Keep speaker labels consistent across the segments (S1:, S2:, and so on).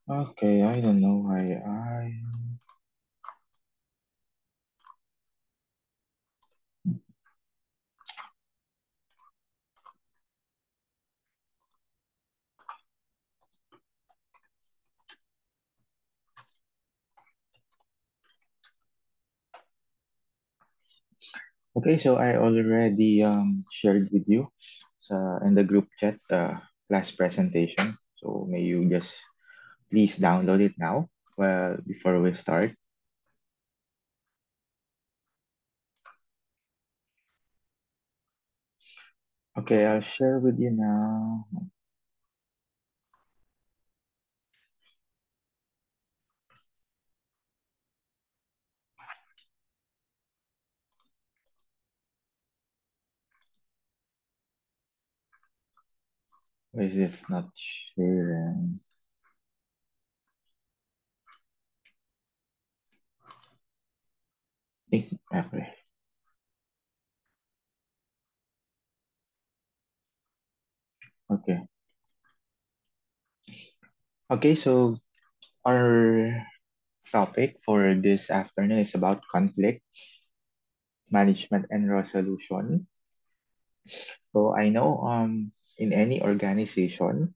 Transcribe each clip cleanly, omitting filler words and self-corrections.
S1: Okay, I don't know why I. Okay, so I already shared with you in the group chat the class presentation. So may you just please download it now. Well, before we start. Okay, I'll share with you now. Why is this not sharing? Okay. Okay. Okay, so our topic for this afternoon is about conflict management and resolution. So I know in any organization,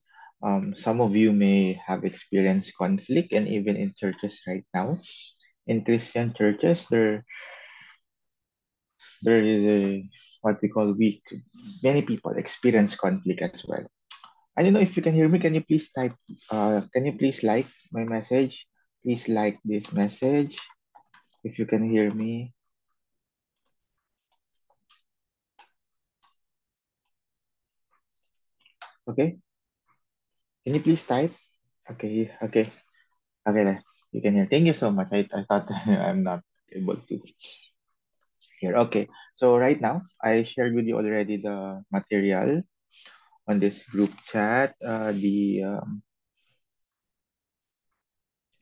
S1: some of you may have experienced conflict and even in churches right now. In Christian churches, there is a what we call weak. Many people experience conflict as well. I don't know if you can hear me. Can you please type? Can you please like my message? Please like this message if you can hear me. Okay. Can you please type? Okay. Okay. Okay. Then. You can hear. Thank you so much. I thought I'm not able to hear. Okay. So right now, I shared with you already the material on this group chat. The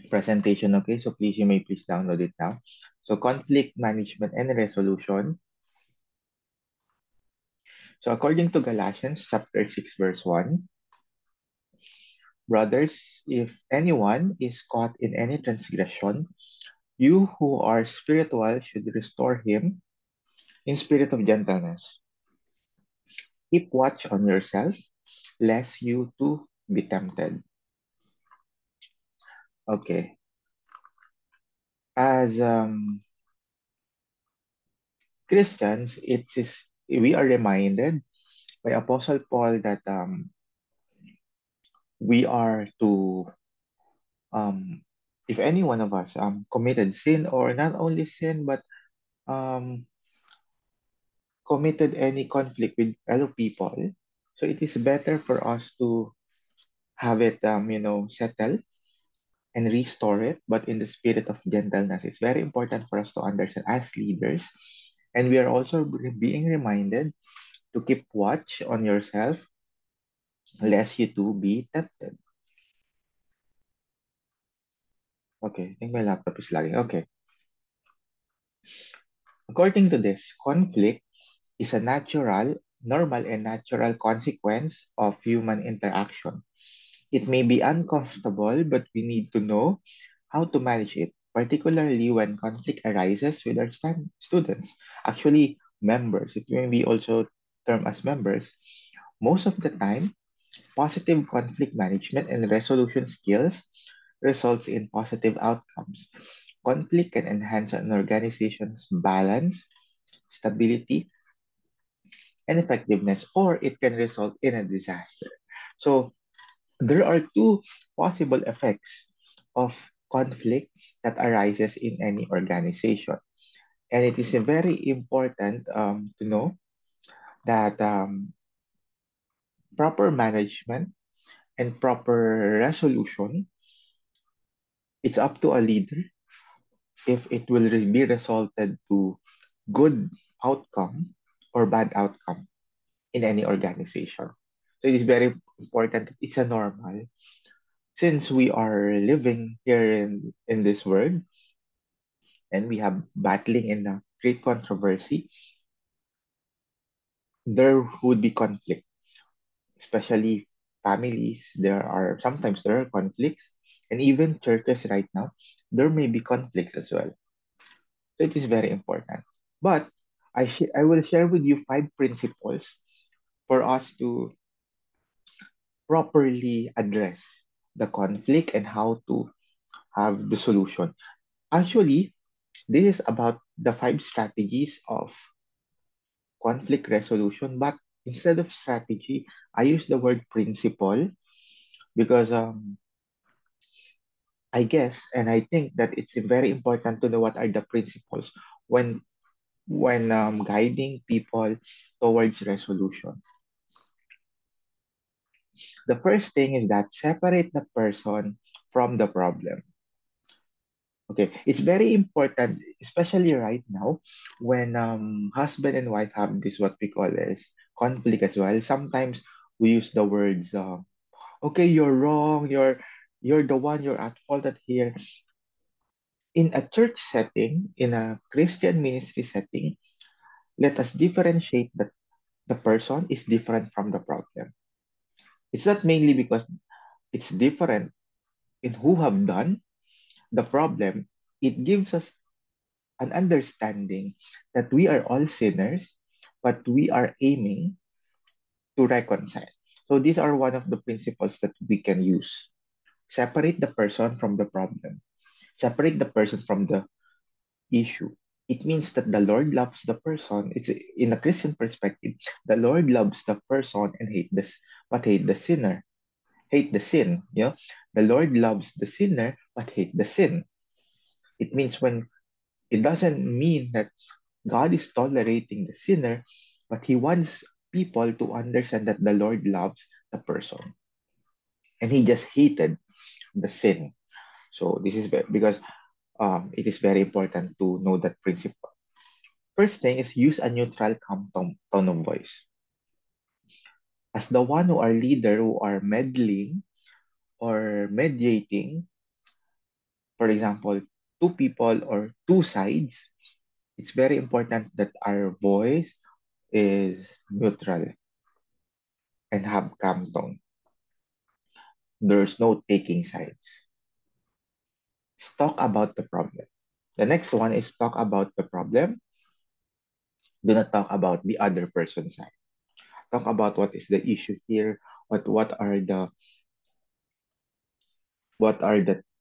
S1: presentation. Okay. So please, you may please download it now. So conflict management and resolution. So according to Galatians chapter 6 verse 1, brothers, if anyone is caught in any transgression, you who are spiritual should restore him in spirit of gentleness. Keep watch on yourself, lest you too be tempted. Okay. As Christians, it is we are reminded by Apostle Paul that we are to if any one of us committed sin or not only sin but um, committed any conflict with fellow people, so it is better for us to have it, settle and restore it, but in the spirit of gentleness. It's very important for us to understand as leaders. And we are also being reminded to keep watch on yourself, lest you too be tempted. Okay, I think my laptop is lagging. Okay. According to this, conflict is a normal, and natural consequence of human interaction. It may be uncomfortable, but we need to know how to manage it, particularly when conflict arises with our students, actually members. It may be also termed as members. Most of the time, positive conflict management and resolution skills results in positive outcomes. Conflict can enhance an organization's balance, stability, and effectiveness, or it can result in a disaster. So there are two possible effects of conflict that arises in any organization. And it is very important to know that proper management and proper resolution, it's up to a leader if it will be resulted to good outcome or bad outcome in any organization. So it is very important. It's a normal. Since we are living here in this world, and we have battling in a great controversy, there would be conflict, especially families. There are conflicts, And even churches right now, there may be conflicts as well. So it is very important. But I will share with you 5 principles for us to properly address the conflict and how to have the solution. Actually, this is about the 5 strategies of conflict resolution, but instead of strategy, I use the word principle because I guess and I think that it's very important to know what are the principles when guiding people towards resolution. The first thing is that separate the person from the problem. Okay, it's very important, especially right now when husband and wife have this what we call as conflict as well. Sometimes we use the words, "Okay, you're wrong. You're the one. You're at fault at here." In a church setting, in a Christian ministry setting, let us differentiate that the person is different from the problem. It's not mainly because it's different in who have done the problem. It gives us an understanding that we are all sinners, but we are aiming to reconcile. So these are one of the principles that we can use. Separate the person from the problem. Separate the person from the issue. It means that the Lord loves the person. It's in a Christian perspective. The Lord loves the person and hate the sinner. Hate the sin. The Lord loves the sinner but hate the sin. It means when it doesn't mean that God is tolerating the sinner, but He wants people to understand that the Lord loves the person and He just hated the sin. So this is because it is very important to know that principle. First thing is use a neutral, calm tone of voice. As the one who are leader who are meddling or mediating, for example, two people or two sides, it's very important that our voice is neutral and have calm tone. There's no taking sides. Talk about the problem. The next one is talk about the problem. Do not talk about the other person's side. Talk about what is the issue here, what are the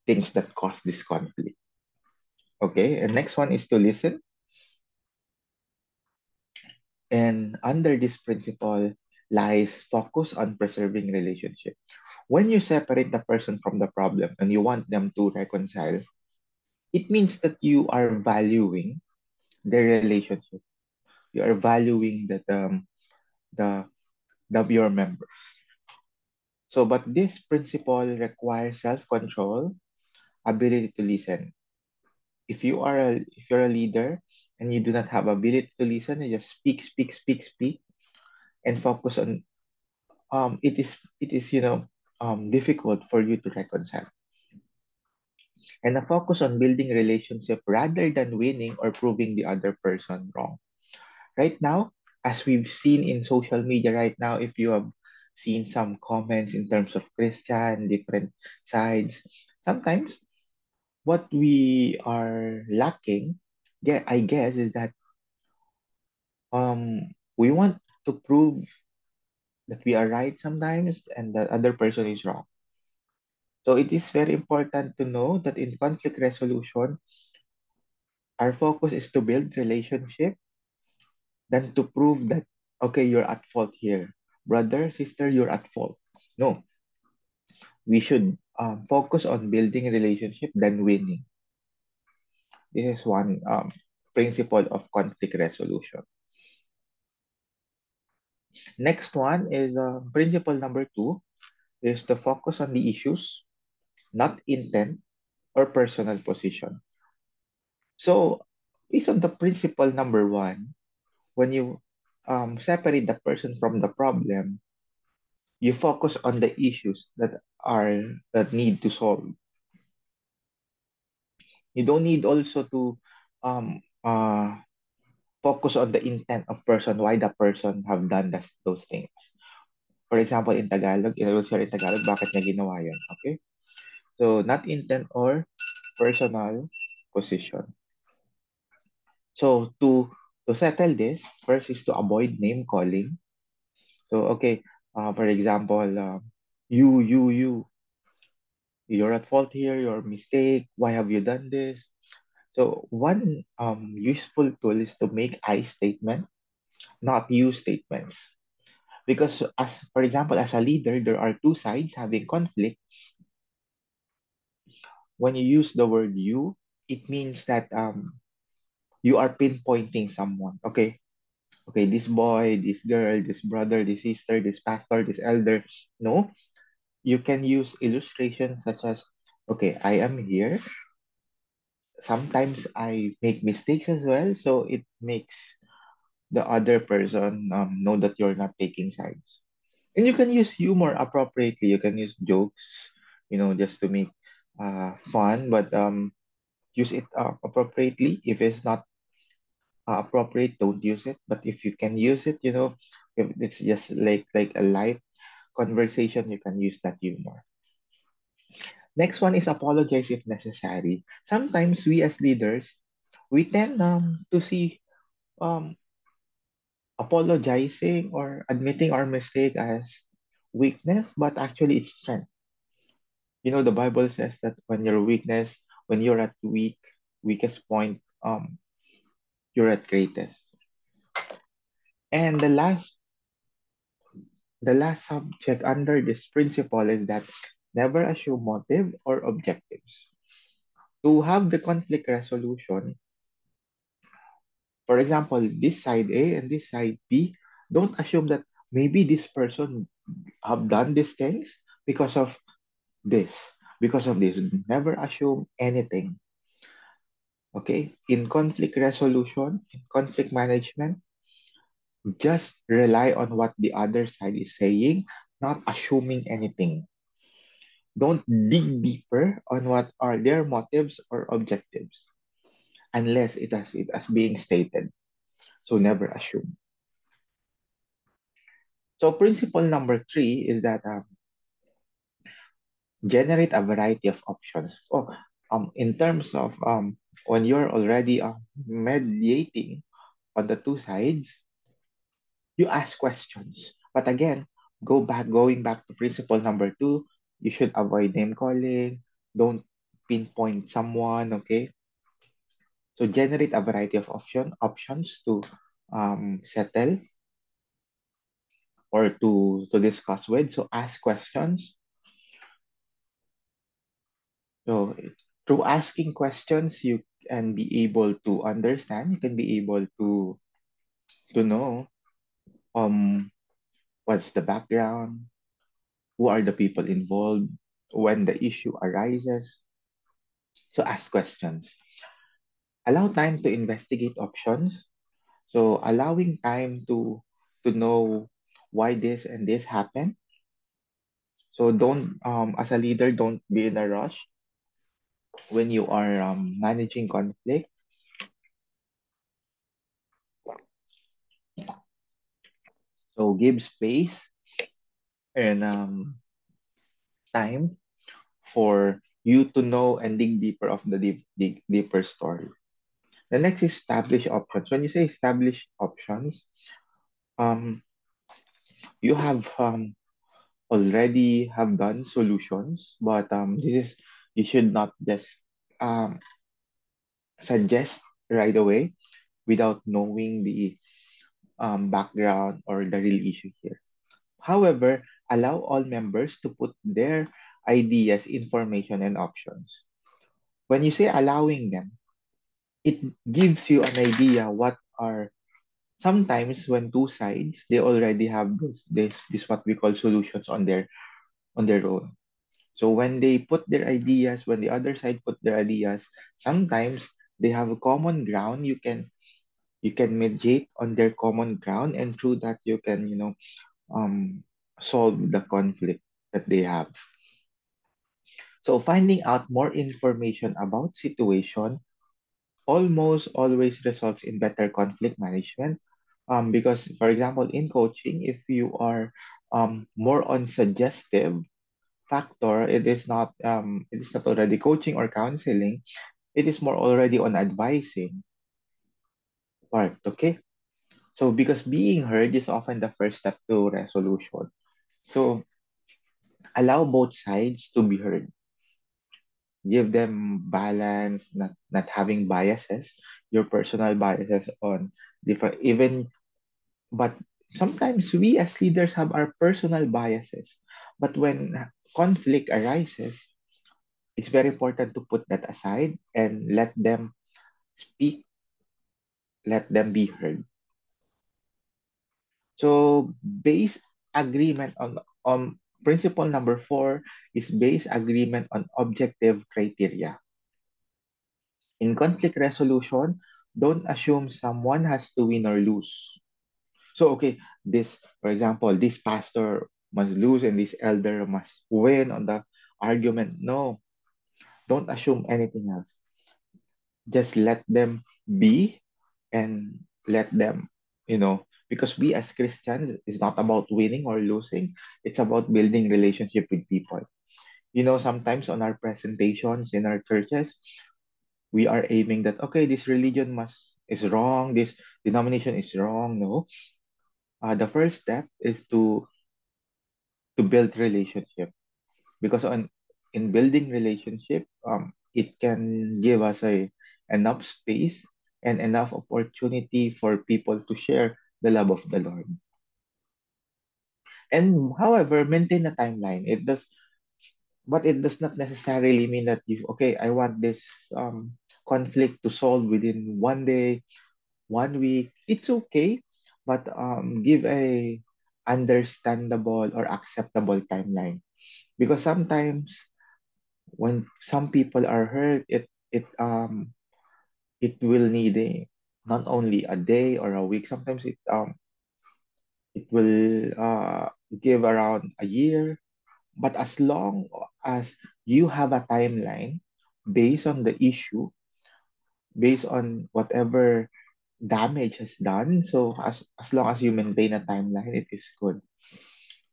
S1: things that cause this conflict. Okay, and next one is to listen. And under this principle lies focus on preserving relationship. When you separate the person from the problem and you want them to reconcile, it means that you are valuing their relationship. You are valuing the your member. So, but this principle requires self-control, ability to listen. If you're a leader and you do not have ability to listen, you just speak, and focus on it is difficult for you to reconcile. And a focus on building relationship rather than winning or proving the other person wrong. Right now, as we've seen in social media right now, if you have seen some comments in terms of Christian, different sides, sometimes what we are lacking, yeah, I guess, is that we want to prove that we are right sometimes and the other person is wrong. So it is very important to know that in conflict resolution, our focus is to build relationship than to prove that, okay, you're at fault here. Brother, sister, you're at fault. No, we should focus on building a relationship than winning. This is one principle of conflict resolution. Next one is principle number 2 is to focus on the issues, not intent or personal position. So, based on the principle number 1, when you separate the person from the problem, you focus on the issues that need to solve. You don't need also to um, uh, focus on the intent of person, why the person have done those things. For example, in Tagalog, I will share in Tagalog, bakit niya ginawa yun, okay? So not intent or personal position. So to settle this, first is to avoid name calling. So okay, for example, you're at fault here, your mistake. Why have you done this? So one useful tool is to make I statement, not you statements. Because as for example, as a leader, there are two sides having conflict. When you use the word you, it means that you are pinpointing someone. Okay, okay, this boy, this girl, this brother, this sister, this pastor, this elder. No, you can use illustrations such as, okay, I am here. Sometimes I make mistakes as well, so it makes the other person know that you're not taking sides. And you can use humor appropriately. You can use jokes, just to make fun, but use it appropriately. If it's not appropriate, don't use it. But if you can use it, if it's just like a light conversation, you can use that humor. Next one is apologize if necessary. Sometimes we as leaders, we tend to see um, apologizing or admitting our mistake as weakness, but actually it's strength. The Bible says that when you're at weakest point, you're at greatest. And the last subject under this principle is that never assume motive or objectives. To have the conflict resolution, for example, this side A and this side B, don't assume that maybe this person have done these things because of this, because of this. Never assume anything. Okay? In conflict resolution, in conflict management, just rely on what the other side is saying, not assuming anything. Don't dig deeper on what are their motives or objectives unless it has being stated. So never assume. So principle number 3 is that generate a variety of options. In terms of when you're already mediating on the two sides, you ask questions. But again, going back to principle number 2, you should avoid name calling. Don't pinpoint someone. Okay, so generate a variety of options to settle or to discuss with. So ask questions. So through asking questions, you can be able to understand. You can be able to know um what's the background, who are the people involved, when the issue arises. So ask questions. Allow time to investigate options. So allowing time to know why this and this happened. So don't as a leader, don't be in a rush when you are managing conflict. So give space and time for you to know and dig deeper of the deeper story. The next is establish options. When you say establish options, um, you have already have done solutions, but this is you should not just um, suggest right away without knowing the background or the real issue here. However, allow all members to put their ideas, information, and options. When you say allowing them, it gives you an idea what are sometimes when two sides they already have this what we call solutions on their own. So when they put their ideas, when the other side put their ideas, sometimes they have a common ground. You can mediate on their common ground, and through that you can solve the conflict that they have. So finding out more information about situation almost always results in better conflict management. Because, for example, in coaching, if you are more on suggestive, factor. It is not already coaching or counseling. It is more already on advising part. Okay. So because being heard is often the first step to resolution. So allow both sides to be heard. Give them balance, not having biases, your personal biases on different even but sometimes we as leaders have our personal biases. But when conflict arises, it's very important to put that aside and let them speak, let them be heard. So base agreement on principle number 4 is base agreement on objective criteria. In conflict resolution, don't assume someone has to win or lose. So, okay, this, for example, this pastor must lose and this elder must win on the argument. No, don't assume anything else. Just let them be and let them, because we as Christians is not about winning or losing. It's about building relationship with people. Sometimes on our presentations in our churches, we are aiming that, okay, this religion is wrong, this denomination is wrong. No, the first step is to build relationship because on in building relationship it can give us a enough space and enough opportunity for people to share the love of the Lord. And however, maintain a timeline. It does not necessarily mean that you, okay, I want this conflict to solve within 1 day, 1 week. It's okay, but give a understandable or acceptable timeline because sometimes when some people are hurt, it will need not only a day or a week. Sometimes it will give around a year. But as long as you have a timeline based on the issue, based on whatever damage has done, so as long as you maintain a timeline, it is good.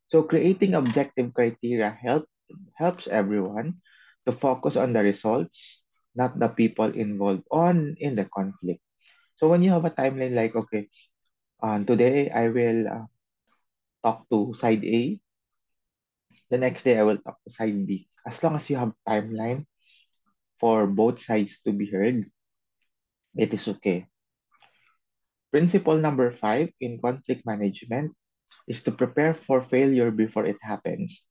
S1: So creating objective criteria helps everyone to focus on the results, not the people involved on in the conflict. So when you have a timeline like, okay, today I will talk to side A, the next day I will talk to side B. As long as you have timeline for both sides to be heard, it is okay. Principle number 5 in conflict management is to prepare for failure before it happens.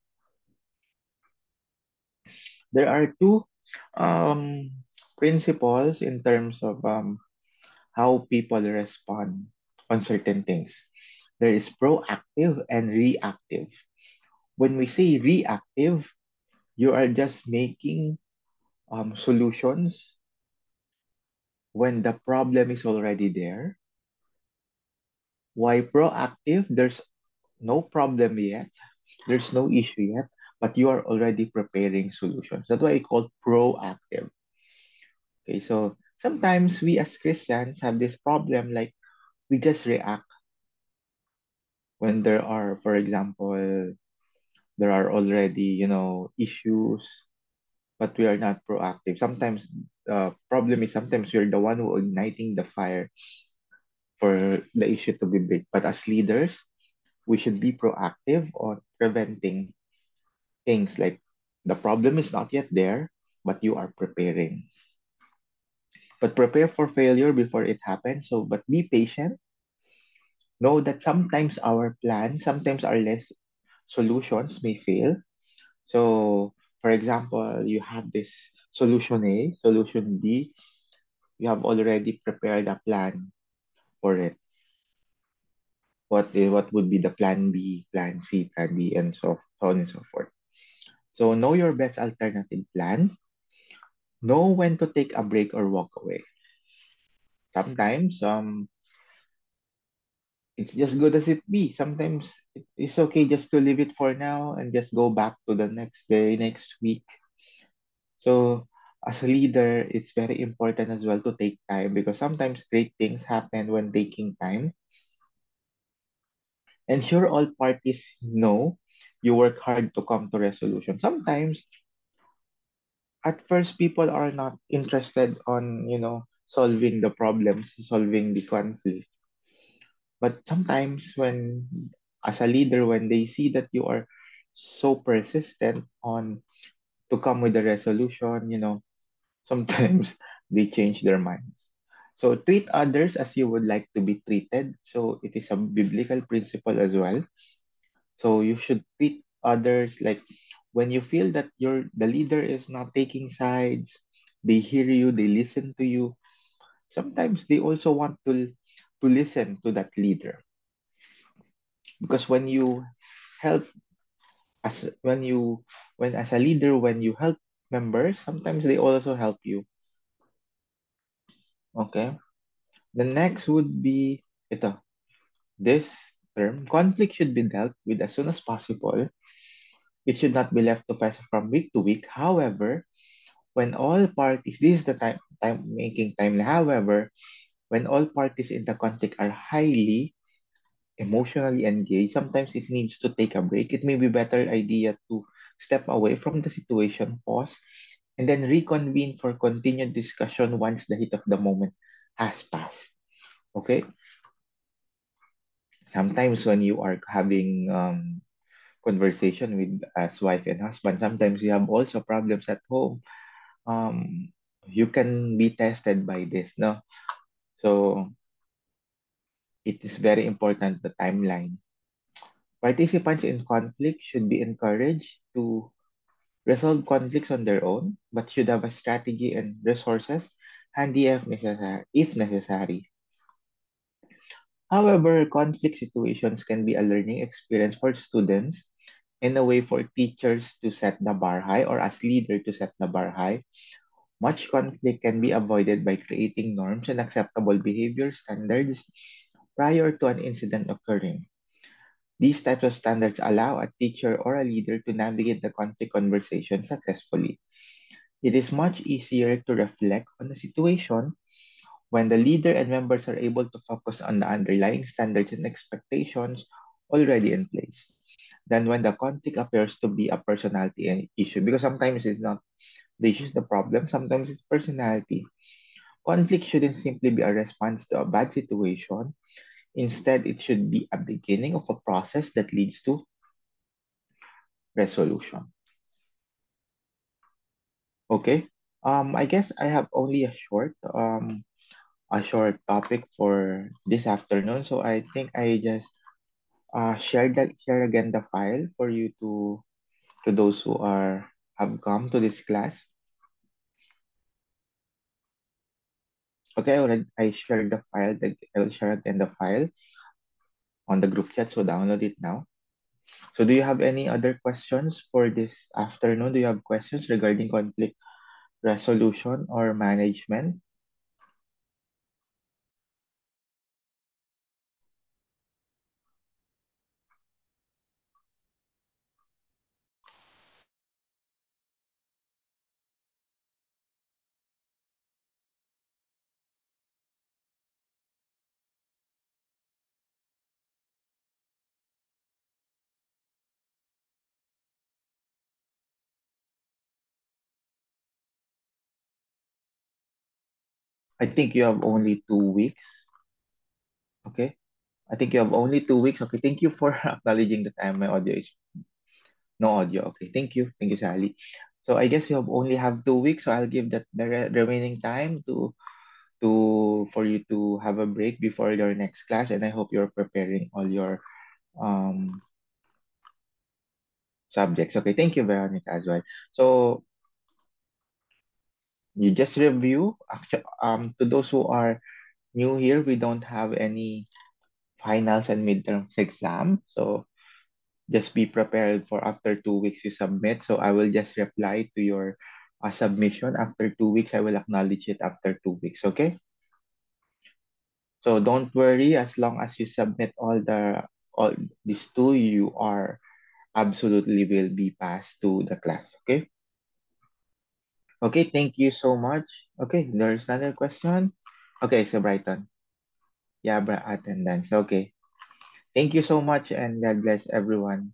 S1: There are two um, principles in terms of how people respond on certain things. There is proactive and reactive. When we say reactive, you are just making solutions when the problem is already there. Why proactive? There's no problem yet, there's no issue yet, but you are already preparing solutions. That's why I call proactive. Okay, so sometimes we as Christians have this problem like we just react when there are, for example, there are already, issues, but we are not proactive. Sometimes the problem is sometimes we're the one who igniting the fire for the issue to be big. But as leaders, we should be proactive on preventing things like the problem is not yet there, but you are preparing. But prepare for failure before it happens. So, but be patient. Know that sometimes our plan, sometimes our less solutions may fail. So, for example, you have this solution A, solution B, you have already prepared a plan for it. What would be the plan B, plan C, plan D, and so on and so forth. So know your best alternative plan. Know when to take a break or walk away. Sometimes it's just good as it be. Sometimes it's okay just to leave it for now and just go back to the next day, next week. So as a leader, it's very important as well to take time because sometimes great things happen when taking time. Ensure all parties know you work hard to come to resolution. Sometimes, at first, people are not interested on, solving the problems, solving the conflict. But sometimes as a leader, when they see that you are so persistent on to come with a resolution, sometimes they change their minds. So treat others as you would like to be treated. So it is a biblical principle as well. So you should treat others like when you feel that the leader is not taking sides, they hear you, they listen to you. Sometimes they also want to listen to that leader, because when you help as when you when as a leader, when you help members, sometimes they also help you. Okay, the next would be ito. This term, conflict should be dealt with as soon as possible. It should not be left to fester from week to week. However, when all parties, this is the time making time. However, when all parties in the conflict are highly emotionally engaged, sometimes it needs to take a break. It may be better idea to step away from the situation, pause, and then reconvene for continued discussion once the heat of the moment has passed. Okay? Sometimes when you are having conversation with as wife and husband, sometimes you have also problems at home. You can be tested by this, no? So it is very important, the timeline. Participants in conflict should be encouraged to resolve conflicts on their own, but should have a strategy and resources handy if necessary. However, conflict situations can be a learning experience for students and a way for teachers to set the bar high, or as leader to set the bar high. Much conflict can be avoided by creating norms and acceptable behavior standards prior to an incident occurring. These types of standards allow a teacher or a leader to navigate the conflict conversation successfully. It is much easier to reflect on the situation when the leader and members are able to focus on the underlying standards and expectations already in place than when the conflict appears to be a personality issue. Because sometimes it's not the issue is the problem, sometimes it's personality. Conflict shouldn't simply be a response to a bad situation. Instead, it should be a beginning of a process that leads to resolution. Okay. I guess I have only a short topic for this afternoon. So I think I just share again the file for you to those who are have come to this class. Okay, I shared the file. I will share again the file on the group chat. So download it now. So do you have any other questions for this afternoon? Do you have questions regarding conflict resolution or management? I think you have only 2 weeks. Okay. I think you have only 2 weeks. Okay. Thank you for acknowledging the time. My audio is no audio. Okay. Thank you. Thank you, Sally. So I guess you only have 2 weeks. So I'll give that the remaining time for you to have a break before your next class. And I hope you're preparing all your um subjects. Okay. Thank you, Veronica, as well. So you just review. Actually, to those who are new here, we don't have any finals and midterms exam. So just be prepared for after 2 weeks you submit. So I will just reply to your submission after 2 weeks. I will acknowledge it after 2 weeks. Okay. So don't worry. As long as you submit all these two, you are absolutely will be passed to the class. Okay. Okay. Thank you so much. Okay. There's another question. Okay. So Brighton. Yeah, attendance. Okay. Thank you so much and God bless everyone.